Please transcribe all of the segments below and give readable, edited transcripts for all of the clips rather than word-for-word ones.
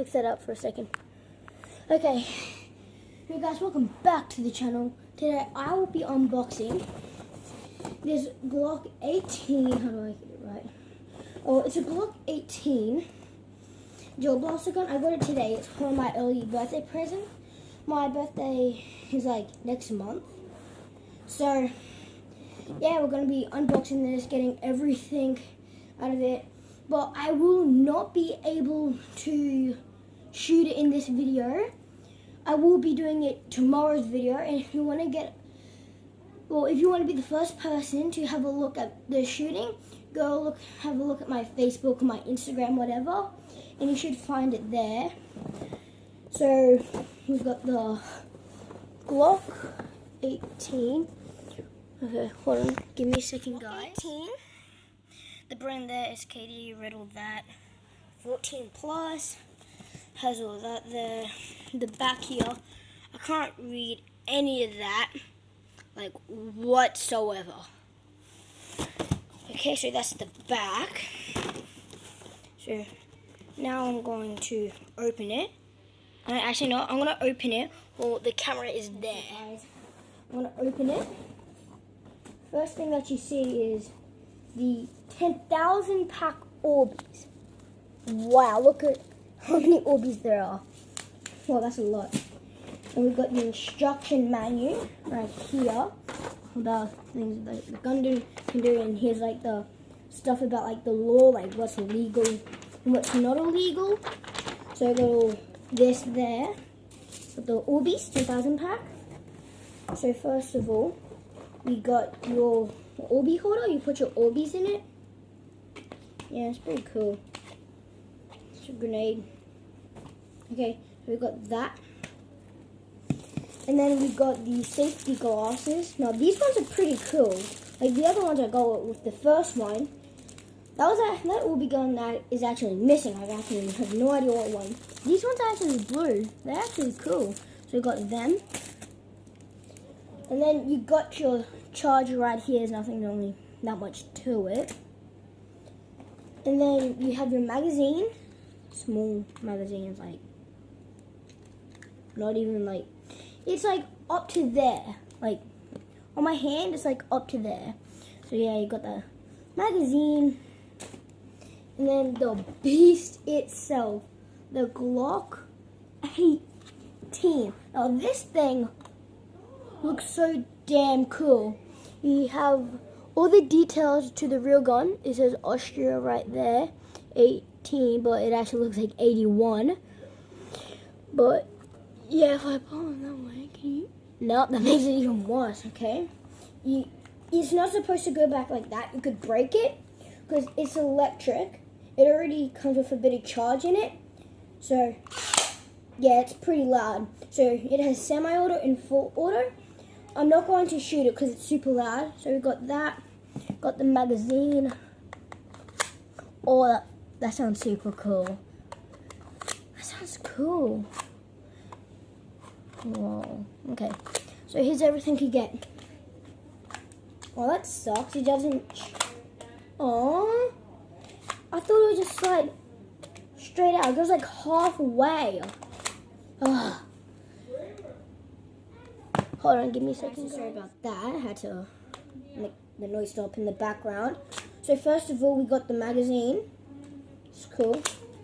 fix that up for a second. Okay, hey guys, welcome back to the channel. Today I will be unboxing this Glock 18. How do I get it right? Oh, it's a Glock 18 Joe Blaster gun. I got it today. It's for my early birthday present. My birthday is like next month. So yeah, we're gonna be unboxing this, getting everything out of it. But I will not be able to shoot it in this video. I will be doing it tomorrow's video, and if you want to if you want to be the first person to have a look at the shooting, have a look at my Facebook, my Instagram, whatever, and you should find it there. So we've got the Glock 18. Okay, hold on, give me a second, guys. 18. The brand there is KD, read all that. 14 plus, has all that there. The back here, I can't read any of that, like whatsoever. Okay, so that's the back. So now I'm going to open it. Actually, no, I'm gonna open it. Well, the camera is there. Guys, I'm gonna open it. First thing that you see is the 10,000 pack Orbeez. Wow, look at how many Orbeez there are. Well, that's a lot. And we've got the instruction manual right here about things that the gun can do, and here's like the stuff about like the law, like what's illegal and what's not illegal. So I got all this there with the Orbeez 10,000 pack. So first of all, we got your Orbeez holder. You put your Orbeez in it. Yeah, it's pretty cool. It's a grenade. Okay, so we got that. And then we got the safety glasses. Now these ones are pretty cool. Like the other ones I got with the first one, that Orbeez gun that is actually missing. I actually have no idea what one. These ones are actually blue. They're actually cool. So we got them. And then you got your charger right here. There's nothing really that much to it. And then you have your magazine. Small magazine. It's like not even like, it's like up to there. Like on my hand, it's like up to there. So yeah, you got the magazine. And then the beast itself, the Glock 18. Now this thing looks so damn cool. You have all the details to the real gun. It says Austria right there, 18, but it actually looks like 81. But yeah, if I pull it that way, can you? No, that makes it even worse. Okay, it's not supposed to go back like that. You could break it because it's electric. It already comes with a bit of charge in it. So yeah, it's pretty loud. So it has semi-auto and full auto. I'm not going to shoot it because it's super loud. So we got that. Got the magazine. Oh, that sounds super cool. That sounds cool. Whoa. Okay. So here's everything you get. Well, that sucks. It doesn't. Oh, I thought it would just slide straight out. It goes like halfway. Ugh. Hold on, give me a second. Sorry about that. I had to make the noise stop in the background. So first of all, we got the magazine. It's cool.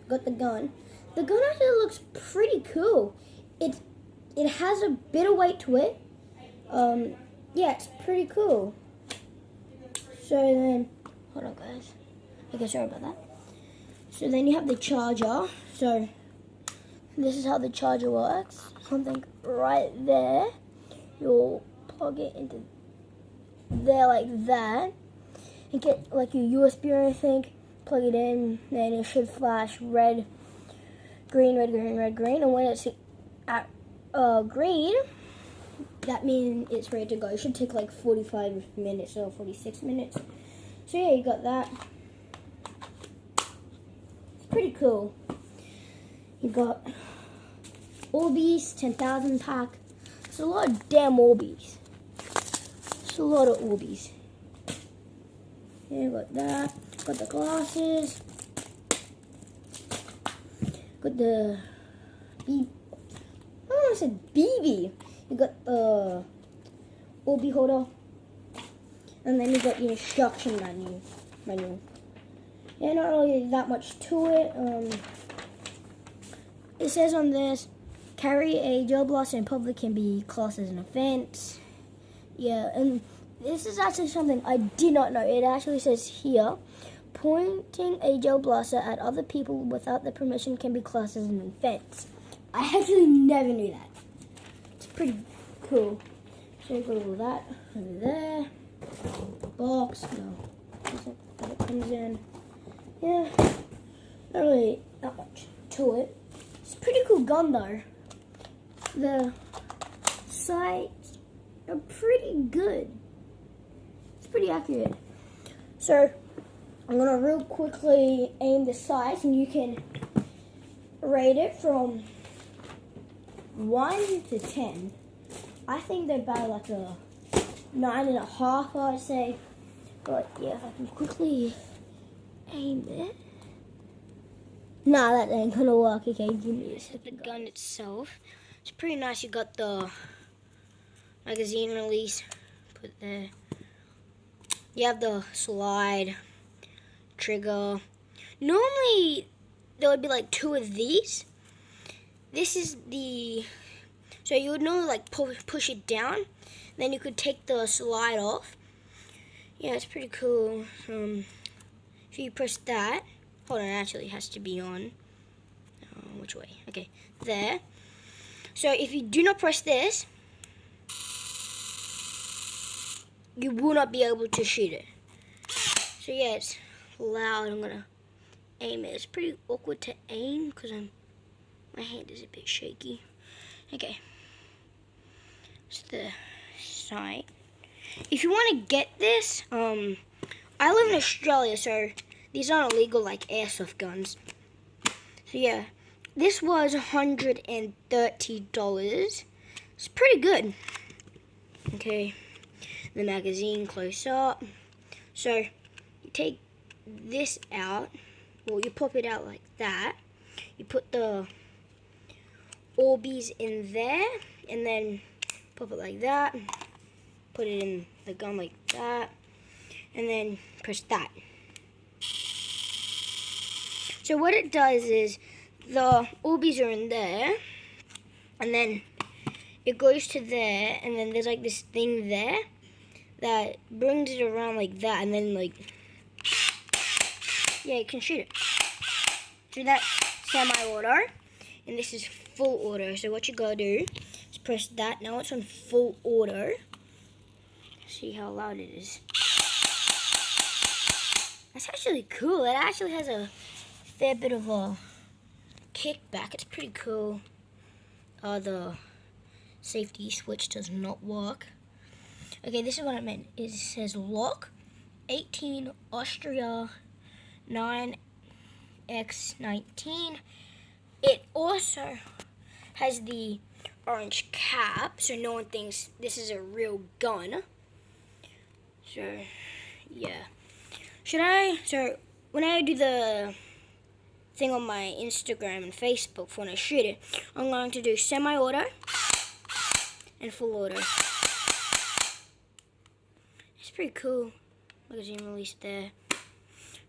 Got the gun. The gun actually looks pretty cool. It has a bit of weight to it. Yeah, it's pretty cool. So then, hold on, guys. Okay, sorry about that. So then you have the charger. So this is how the charger works. Something right there. You'll plug it into there like that, and get like your USB or anything, plug it in, then it should flash red, green, red, green, red, green, and when it's at green, that means it's ready to go. It should take like 45 minutes or 46 minutes. So yeah, you got that. It's pretty cool. You got Orbeez 10,000 pack. It's a lot of damn Orbeez. It's a lot of Orbeez. Yeah, got that. Got the glasses. put the I almost said BB. You got the OB holder, and then you got your instruction manual. Yeah, not really that much to it. It says on this, carry a gel blaster in public can be classed as an offense. Yeah, and this is actually something I did not know. It actually says here, pointing a gel blaster at other people without their permission can be classed as an offense. I actually never knew that. It's pretty cool. So you got all that over there. Box, no, that it comes in. Yeah, not really that much to it. It's a pretty cool gun though. The sights are pretty good. It's pretty accurate. So I'm gonna real quickly aim the sights, and you can rate it from 1 to 10. I think they're about like a 9.5, I'd say. But yeah, if I can quickly aim it. Nah, that ain't gonna work. Okay, give me a second. The gun itself, it's pretty nice. You got the magazine release, put there. You have the slide, trigger. Normally, there would be like 2 of these. This is the, so you would normally like push it down, then you could take the slide off. Yeah, it's pretty cool. So you press that. Hold on, it actually has to be on. Which way? Okay, there. So if you do not press this, you will not be able to shoot it. So yeah, it's loud. I'm gonna aim it. It's pretty awkward to aim because my hand is a bit shaky. Okay, it's the sight. If you want to get this, I live in Australia, so these aren't illegal like airsoft guns. So yeah, this was $130. It's pretty good. Okay, the magazine close up. So you take this out. Well, you pop it out like that. You put the Orbeez in there, and then pop it like that. Put it in the gun like that, and then press that. So what it does is the Orbeez are in there, and then it goes to there, and then there's like this thing there that brings it around like that, and then like, yeah, you can shoot it. So that's semi-auto, and this is full auto. So what you gotta do is press that. Now it's on full auto. See how loud it is. That's actually cool. It actually has a fair bit of a kickback. It's pretty cool. The safety switch does not work. Okay, this is what I meant. It says lock 18 Austria 9x19. It also has the orange cap, so no one thinks this is a real gun. So yeah, so when I do the thing on my Instagram and Facebook for when I shoot it, I'm going to do semi-auto and full auto. It's pretty cool. Magazine release there.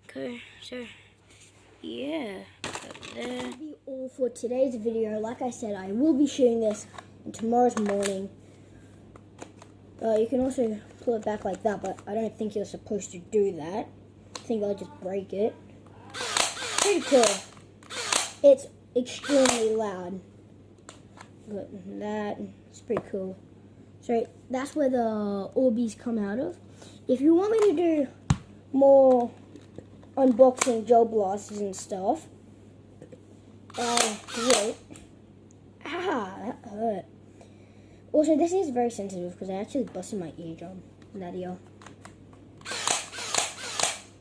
Okay, so yeah, that'll be all for today's video. Like I said, I will be shooting this in tomorrow's morning. You can also pull it back like that, but I don't think you're supposed to do that. I think I'll just break it. Pretty cool. It's extremely loud. But that, it's pretty cool. So that's where the Orbeez come out of. If you want me to do more unboxing gel blasters and stuff, wait. Ah, that hurt. Also, this is very sensitive because I actually busted my eardrum in that ear.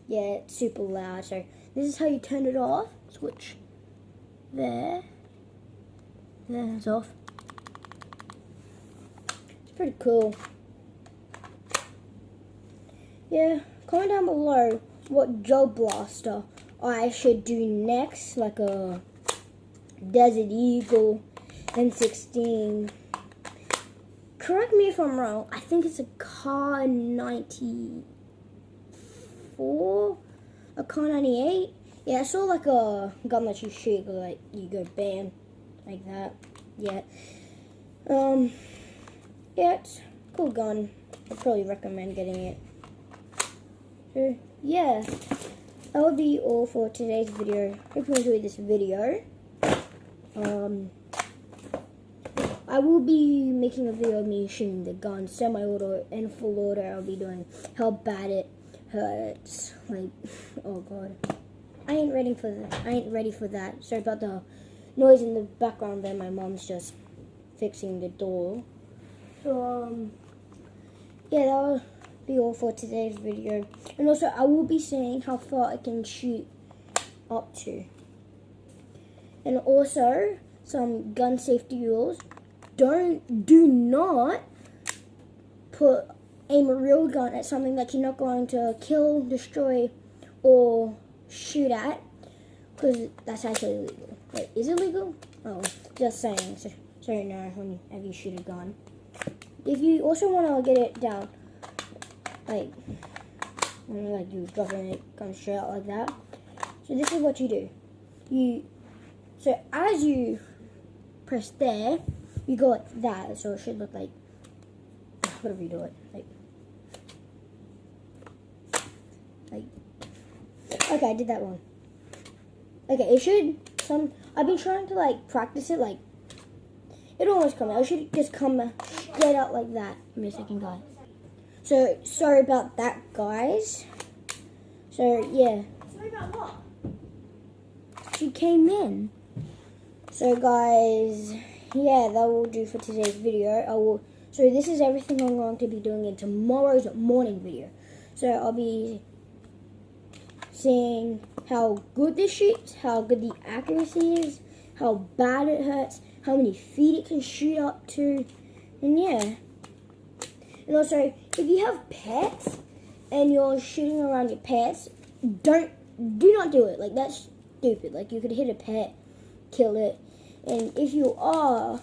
Yeah, it's super loud. So this is how you turn it off. Switch. There. There, it's off. It's pretty cool. Yeah, comment down below what gel blaster I should do next. Like a Desert Eagle M16. Correct me if I'm wrong. I think it's a Car 94, a Car 98. Yeah, I saw like a gun that you shoot, like you go bam, like that. Yeah. Yeah, it's a cool gun. I'd probably recommend getting it. So yeah, that would be all for today's video. Hope you enjoyed this video. I will be making a video of me shooting the gun, semi-auto and full auto. I'll be doing how bad it hurts. Like, oh god, I ain't ready for that. Sorry about the noise in the background there. My mom's just fixing the door. So yeah, that will be all for today's video. And also, I will be saying how far I can shoot up to. And also, some gun safety rules. Do not aim a real gun at something that you're not going to kill, destroy, or shoot at, because that's actually illegal. Wait, is it legal? Oh, just saying, so you know whenever you shoot a gun. If you also want to get it down, like you drop it and it comes straight out like that. So this is what you do. So as you press there, you go like that, so it should look like, whatever you do it, like, okay, I did that one. Okay, it should, I've been trying to like practice it, like, it'll almost come out. It should just come straight out like that. Give me a second, guys. So, sorry about that, guys. So, yeah. Sorry about what? She came in. So, guys, yeah, that will do for today's video. So this is everything I'm going to be doing in tomorrow's morning video. So I'll be seeing how good this shoots, how good the accuracy is, how bad it hurts, how many feet it can shoot up to, and yeah. And also, if you have pets and you're shooting around your pets, do not do it. Like, that's stupid. Like, you could hit a pet, kill it. And if you are,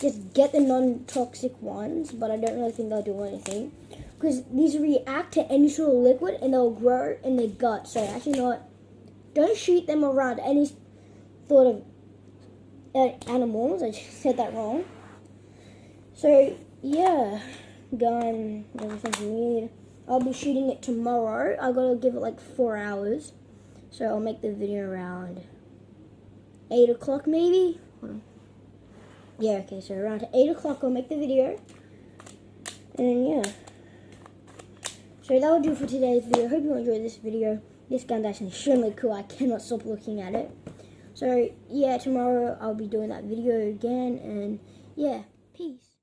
just get the non-toxic ones, but I don't really think they'll do anything. Because these react to any sort of liquid and they'll grow in their gut. So actually don't shoot them around any sort of animals. I just said that wrong. So yeah, gun, everything you need. I'll be shooting it tomorrow. I gotta give it like 4 hours. So I'll make the video around 8 o'clock maybe? Hold on. Yeah, okay, so around 8 o'clock I'll make the video. And yeah. So that will do for today's video. Hope you enjoyed this video. This gun's actually extremely cool. I cannot stop looking at it. So yeah, tomorrow I'll be doing that video again. And yeah, peace.